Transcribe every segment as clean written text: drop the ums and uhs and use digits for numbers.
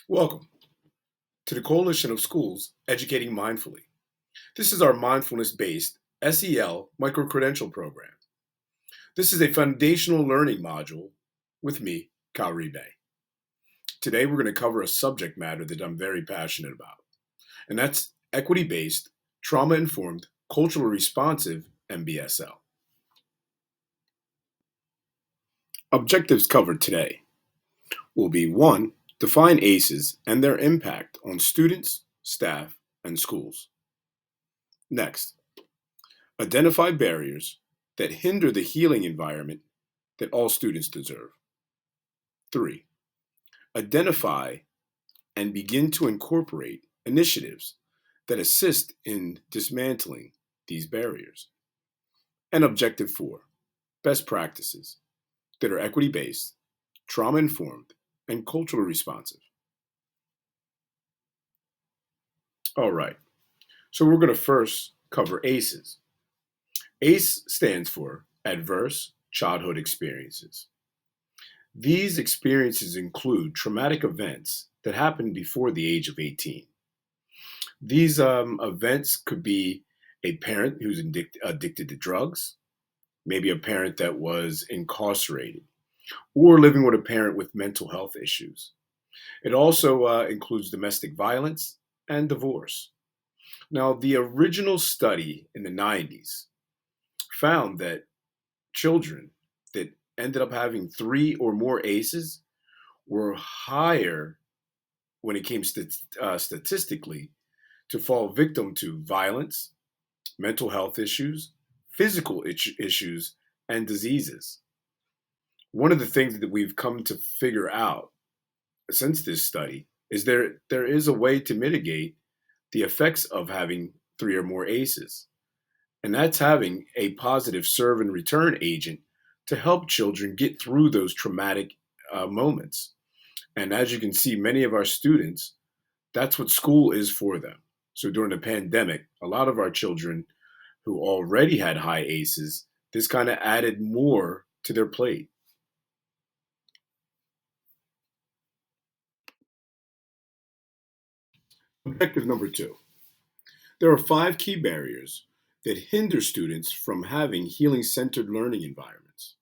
Welcome to the Coalition of Schools Educating Mindfully. This is our mindfulness-based SEL micro-credential program. This is a foundational learning module with me, Khayree Bey. Today we're going to cover a subject matter that I'm very passionate about, and that's equity-based, trauma-informed, culturally responsive MBSL. Objectives covered today will be 1. Define ACEs and their impact on students, staff, and schools. Next, identify barriers that hinder the healing environment that all students deserve. 3. Identify and begin to incorporate initiatives that assist in dismantling these barriers. And objective 4, best practices that are equity-based, trauma-informed, and culturally responsive. All right, so we're going to first cover ACEs. ACE stands for Adverse Childhood Experiences. These experiences include traumatic events that happened before the age of 18. These events could be a parent who's addicted to drugs, maybe a parent that was incarcerated, or living with a parent with mental health issues. It also includes domestic violence and divorce. Now, the original study in the 90s found that children that ended up having 3 or more ACEs were higher when it came statistically to fall victim to violence, mental health issues, physical issues, and diseases. One of the things that we've come to figure out since this study is there is a way to mitigate the effects of having 3 or more ACEs. And that's having a positive serve and return agent to help children get through those traumatic moments. And as you can see, many of our students, that's what school is for them. So during the pandemic, a lot of our children who already had high ACEs, this kind of added more to their plate. Objective number 2. There are 5 key barriers that hinder students from having healing-centered learning environments.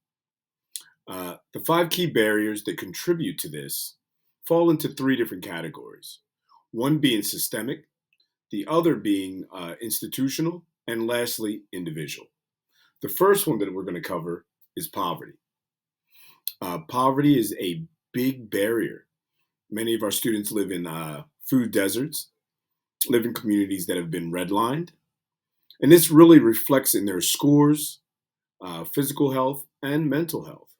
The 5 key barriers that contribute to this fall into 3 different categories. One being systemic, the other being institutional, and lastly, individual. The first one that we're going to cover is poverty. Poverty is a big barrier. Many of our students live in food deserts, live in communities that have been redlined, and this really reflects in their scores, physical health, and mental health.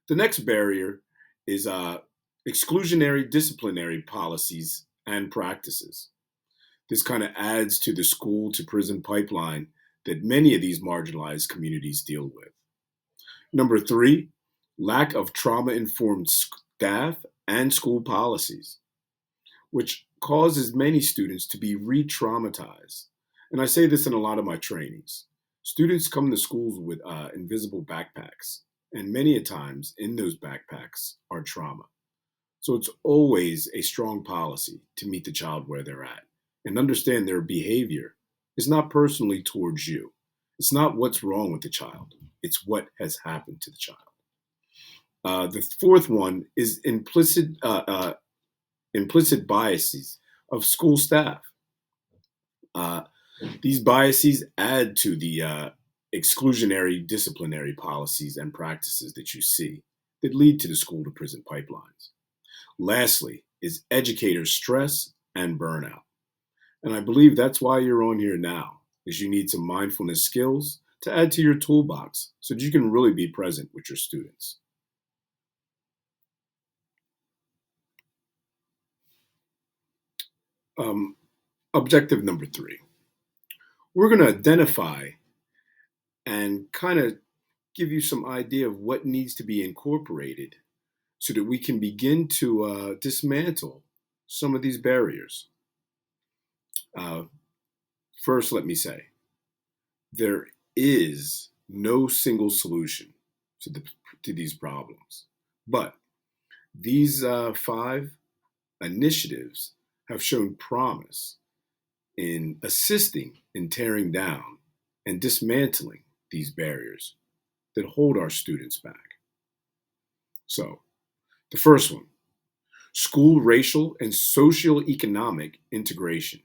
The next barrier is exclusionary disciplinary policies and practices. This kind of adds to the school to prison pipeline that many of these marginalized communities deal with. Number 3, lack of trauma-informed staff and school policies, which causes many students to be re-traumatized. And I say this in a lot of my trainings. Students come to schools with invisible backpacks, and many a times in those backpacks are trauma. So it's always a strong policy to meet the child where they're at and understand their behavior is not personally towards you. It's not what's wrong with the child. It's what has happened to the child. The fourth one is implicit biases of school staff. These biases add to the exclusionary disciplinary policies and practices that you see that lead to the school to prison pipelines. Lastly is educator stress and burnout. And I believe that's why you're on here now, is you need some mindfulness skills to add to your toolbox so that you can really be present with your students. Objective number 3. We're going to identify and kind of give you some idea of what needs to be incorporated so that we can begin to dismantle some of these barriers. First, let me say, there is no single solution to these problems, but these 5 initiatives have shown promise in assisting in tearing down and dismantling these barriers that hold our students back. So, the first one, school racial and socioeconomic integration.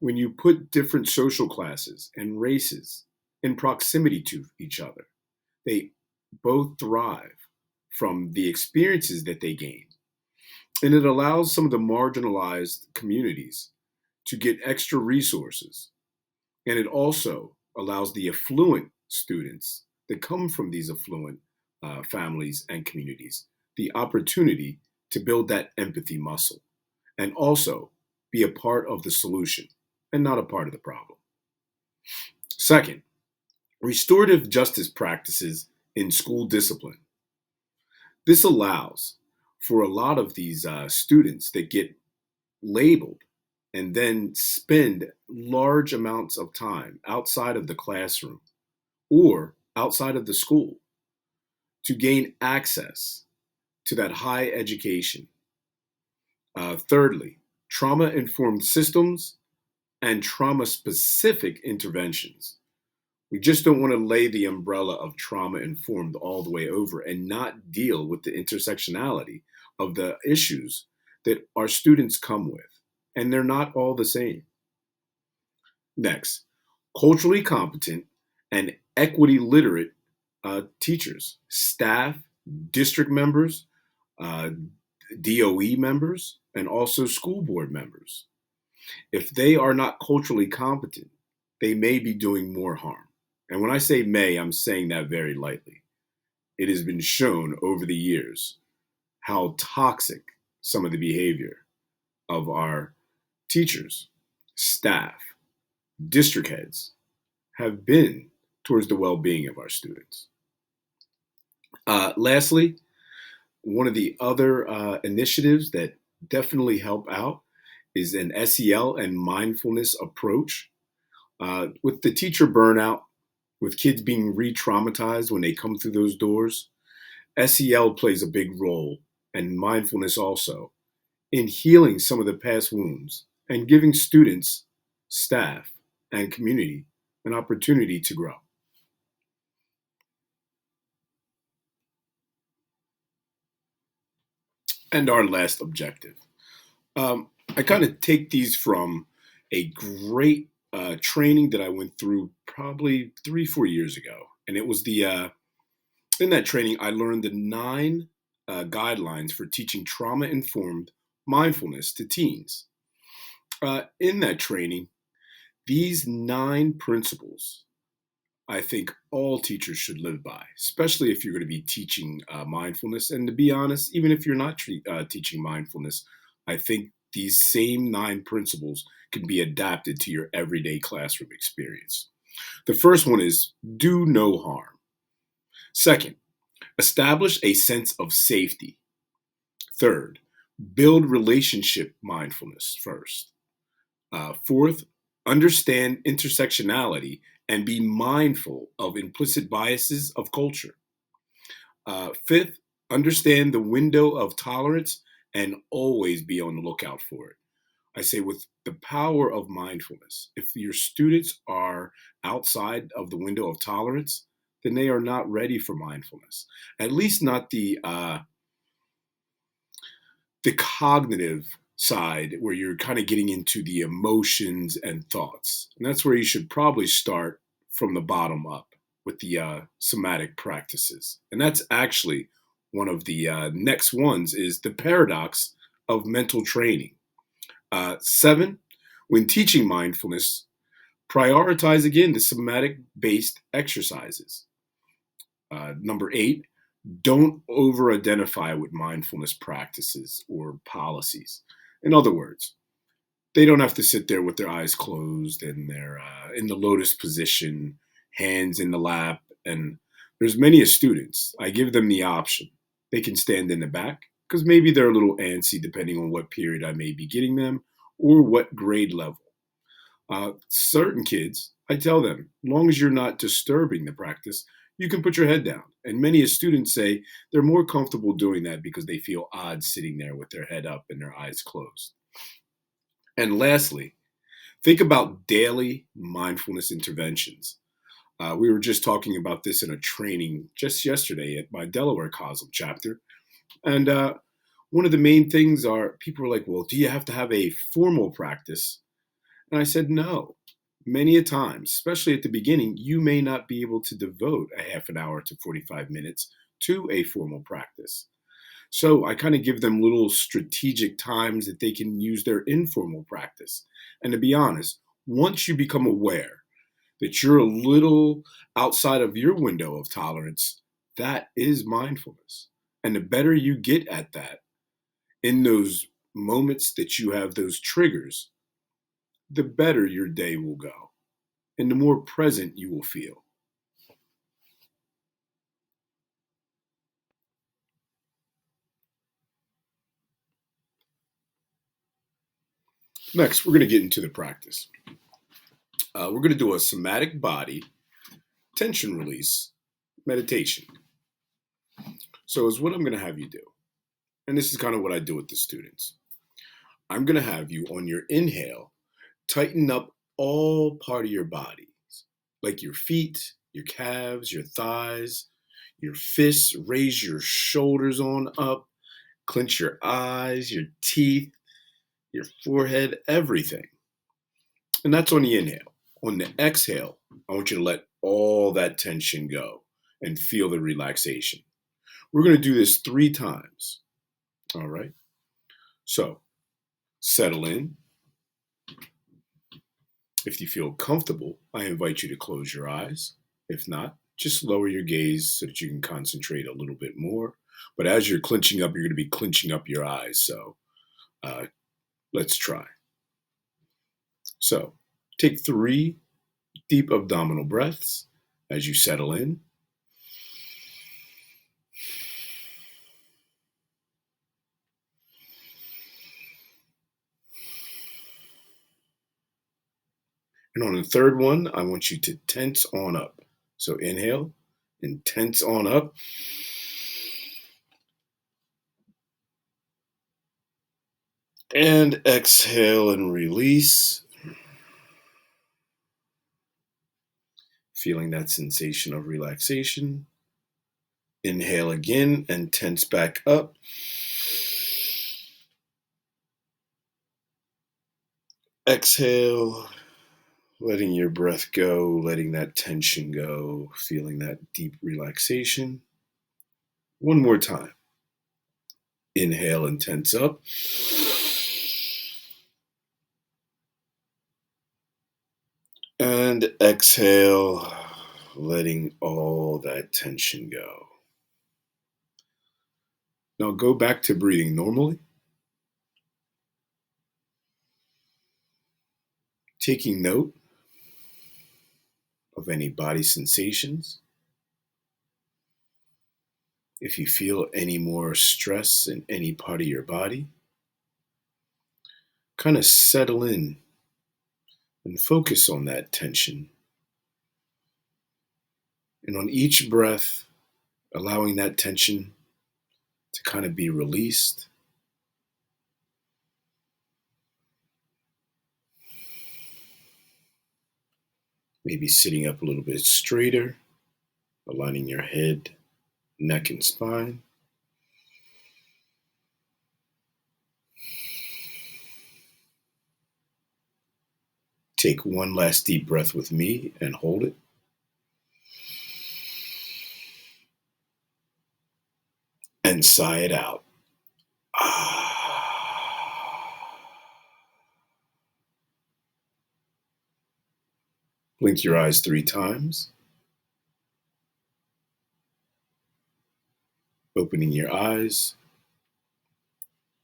When you put different social classes and races in proximity to each other, they both thrive from the experiences that they gain. And it allows some of the marginalized communities to get extra resources. And it also allows the affluent students that come from these affluent families and communities the opportunity to build that empathy muscle and also be a part of the solution and not a part of the problem. Second, restorative justice practices in school discipline. This allows for a lot of these students that get labeled and then spend large amounts of time outside of the classroom or outside of the school to gain access to that high education. Thirdly, trauma-informed systems and trauma-specific interventions. We just don't want to lay the umbrella of trauma-informed all the way over and not deal with the intersectionality of the issues that our students come with. And they're not all the same. Next, culturally competent and equity literate teachers, staff, district members, DOE members, and also school board members. If they are not culturally competent, they may be doing more harm. And when I say may, I'm saying that very lightly. It has been shown over the years how toxic some of the behavior of our teachers, staff, district heads have been towards the well-being of our students. Lastly, one of the other initiatives that definitely help out is an SEL and mindfulness approach. With the teacher burnout, with kids being re-traumatized when they come through those doors, SEL plays a big role, and mindfulness also, in healing some of the past wounds and giving students, staff, and community an opportunity to grow. And our last objective. I kind of take these from a great training that I went through probably 3-4 years ago. And it was in that training, I learned the 9 guidelines for teaching trauma-informed mindfulness to teens. In that training, these 9 principles, I think all teachers should live by, especially if you're going to be teaching mindfulness. And to be honest, even if you're not teaching mindfulness, I think these same 9 principles can be adapted to your everyday classroom experience. The first one is do no harm. Second, establish a sense of safety. Third, build relationship mindfulness first. Fourth, understand intersectionality and be mindful of implicit biases of culture. Fifth, understand the window of tolerance and always be on the lookout for it. I say with the power of mindfulness, if your students are outside of the window of tolerance, then they are not ready for mindfulness. At least not the cognitive side where you're kind of getting into the emotions and thoughts. And that's where you should probably start from the bottom up with the somatic practices. And that's actually one of the next ones is the paradox of mental training. 7, when teaching mindfulness, prioritize again the somatic-based exercises. Number 8, don't over-identify with mindfulness practices or policies. In other words, they don't have to sit there with their eyes closed and they're in the lotus position, hands in the lap. And there's many students, I give them the option. They can stand in the back because maybe they're a little antsy depending on what period I may be getting them or what grade level. Certain kids, I tell them, as long as you're not disturbing the practice, you can put your head down. And many students say they're more comfortable doing that because they feel odd sitting there with their head up and their eyes closed. And lastly, think about daily mindfulness interventions. We were just talking about this in a training just yesterday at my Delaware COSM chapter. And one of the main things are people are like, well, do you have to have a formal practice? And I said, no. Many a times, especially at the beginning, you may not be able to devote a half an hour to 45 minutes to a formal practice. So I kind of give them little strategic times that they can use their informal practice. And to be honest, once you become aware that you're a little outside of your window of tolerance, that is mindfulness. And the better you get at that in those moments that you have those triggers, the better your day will go and the more present you will feel. Next, we're going to get into the practice. We're going to do a somatic body tension release meditation. So is what I'm going to have you do. And this is kind of what I do with the students. I'm going to have you on your inhale, tighten up all part of your bodies, like your feet, your calves, your thighs, your fists, raise your shoulders on up, clench your eyes, your teeth, your forehead, everything. And that's on the inhale. On the exhale, I want you to let all that tension go and feel the relaxation. We're going to do this 3 times. All right. So settle in. If you feel comfortable, I invite you to close your eyes. If not, just lower your gaze so that you can concentrate a little bit more. But as you're clenching up, you're going to be clenching up your eyes. So let's try. So take 3 deep abdominal breaths as you settle in. And on the third one, I want you to tense on up. So inhale and tense on up. And exhale and release. Feeling that sensation of relaxation. Inhale again and tense back up. Exhale, letting your breath go, letting that tension go, feeling that deep relaxation. One more time. Inhale and tense up. And exhale, letting all that tension go. Now go back to breathing normally. Taking note of any body sensations. If you feel any more stress in any part of your body, kind of settle in and focus on that tension. And on each breath, allowing that tension to kind of be released. Maybe sitting up a little bit straighter, aligning your head, neck, and spine. Take one last deep breath with me and hold it. And sigh it out. Blink your eyes 3 times. Opening your eyes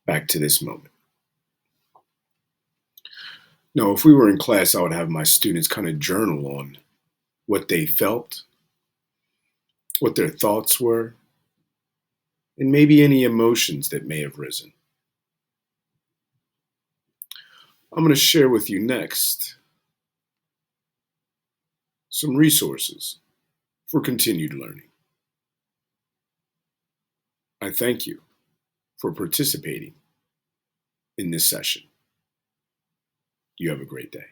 back to this moment. Now, if we were in class, I would have my students kind of journal on what they felt, what their thoughts were, and maybe any emotions that may have risen. I'm going to share with you next some resources for continued learning. I thank you for participating in this session. You have a great day.